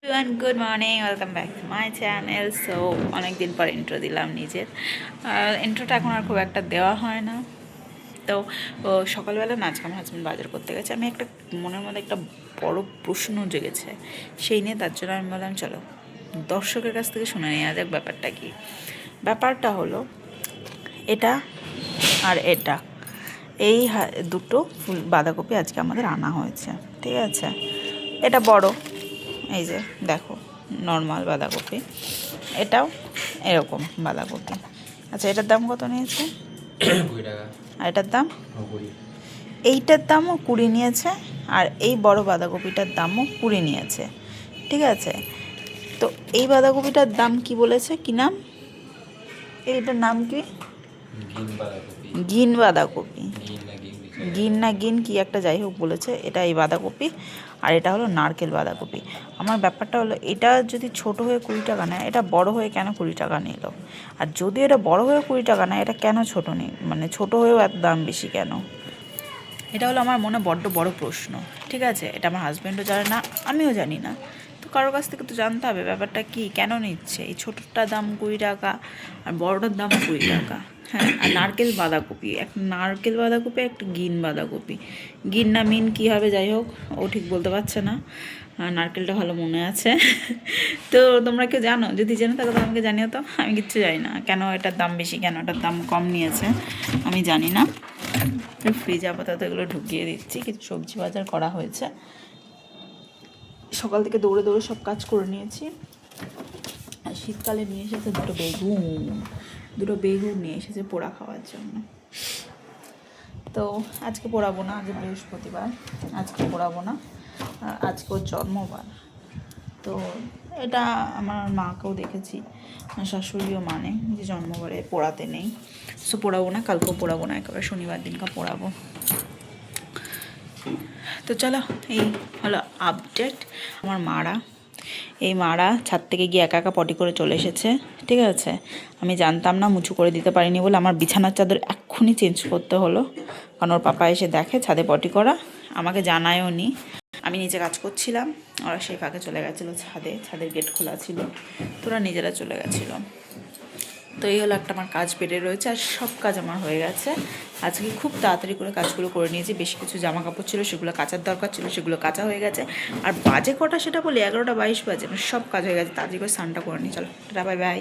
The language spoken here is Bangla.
Everyone good morning, welcome back to my channel. So অনেক দিন পর ইন্ট্রো দিলাম নিজের। ইন্ট্রোটা এখন আর খুব একটা দেওয়া হয় না। তো সকালবেলা নাচকে আমার হাজব্যান্ড বাজার করতে গেছে। আমি একটা মনের মধ্যে একটা বড় প্রশ্ন জেগেছে সেই নিয়ে, তার জন্য আমি বললাম চলো দর্শকের কাছ থেকে শুনে নেওয়া যাক ব্যাপারটা কী। ব্যাপারটা হলো এটা আর এটা, এই দুটো ফুল বাঁধাকপি আজকে আমাদের আনা হয়েছে, ঠিক আছে। এটা বড়, এই যে দেখো নর্মাল বাঁধাকপি, এটাও এরকম বাঁধাকপি। আচ্ছা, এটার দাম কত নিয়েছে? 20 টাকা। আর এটার দাম? এইটার দামও 20 নিয়েছে, আর এই বড় বাঁধাকপিটার দামও 20 নিয়েছে, ঠিক আছে। তো এই বাঁধাকপিটার দাম কি বলেছে, কি নাম এইটার নাম কি? গিন বাঁধাকপি, গিন না গিন কি একটা যাই হোক বলেছে। এটা এই বাঁধাকপি, আর এটা হলো নারকেল বাঁধাকপি। আমার ব্যাপারটা হলো, এটা যদি ছোট হয়ে 20 টাকা নেয়, এটা বড় হয়ে কেন 20 টাকা নিল? আর যদি এটা বড় হয়ে 20 টাকা নেয়, এটা কেন ছোট নেই, মানে ছোট হয়েও এত দাম বেশি কেন? এটা হলো আমার মনে বড্ড বড় প্রশ্ন, ঠিক আছে। এটা আমার হাজব্যান্ডও জানে না, আমিও জানি না। তো কারোর কাছ থেকে তো জানতে হবে ব্যাপারটা কি, কেন নিচ্ছে। এই ছোটোটার দাম 20 টাকা আর বড়টার দামও 20 টাকা। হ্যাঁ, আর নারকেল বাঁধাকপি, একটা নারকেল বাঁধাকপি, একটা গিন বাঁধাকপি। গিন না মিন কী হবে, যাই হোক, ও ঠিক বলতে পারছে না। নারকেলটা ভালো মনে আছে। তো তোমরা কেউ জানো? যদি জেনে থাকো তো আমাকে জানিও তো। আমি কিচ্ছু জানি না, কেন এটার দাম বেশি, কেন এটার দাম কম নিয়েছে, আমি জানি না। ফ্রিজে আপাতত এগুলো ঢুকিয়ে দিচ্ছি। কিছু সবজি বাজার করা হয়েছে, সকাল থেকে দৌড়ে দৌড়ে সব কাজ করে নিয়েছি। আর শীতকালে নিয়ে এসেছে দুটো বেগুন নিয়ে এসেছে পোড়া খাওয়ার জন্য। তো আজকে পোড়াবো না, আজ বৃহস্পতিবার, আজকে পোড়াবো না, আজকে ওর জন্মবার। তো এটা আমার মাকেও দেখেছি, শাশুড়িও মানে যে জন্মবারে পোড়াতে নেই। সো পোড়াবো না, কালকেও পোড়াবো না, একেবারে শনিবার দিনকা পোড়াবো। তো চলো, এই হলো আপডেট। আমার মারা ছাদ থেকে গিয়ে একা একা পটি করে চলে এসেছে, ঠিক আছে। আমি জানতাম না, মুছু করে দিতে পারিনি বলে আমার বিছানার চাদর এক্ষুনি চেঞ্জ করতে হলো, কারণ ওর পাপা এসে দেখে ছাদে পটি করা, আমাকে জানায়ও নি। আমি নিচে কাজ করছিলাম, ওরা সেই ফাঁকে চলে গেছিলো ছাদের গেট খোলা ছিল, তোরা নিজেরা চলে গেছিলো। তো এই হলো একটা আমার কাজ বেড়ে রয়েছে, আর সব কাজ আমার হয়ে গেছে। আজকে খুব তাড়াতাড়ি করে কাজগুলো করে নিয়েছি। বেশ কিছু জামা কাপড় ছিল, সেগুলো কাচার দরকার ছিল, সেগুলো কাচা হয়ে গেছে। আর বাজে কটা সেটা বলি, 11টা 22 বাজে, সব কাজ হয়ে গেছে। তাড়াতাড়ি করে স্নানটা করে নিই। চলো, টাটা, বাই বাই।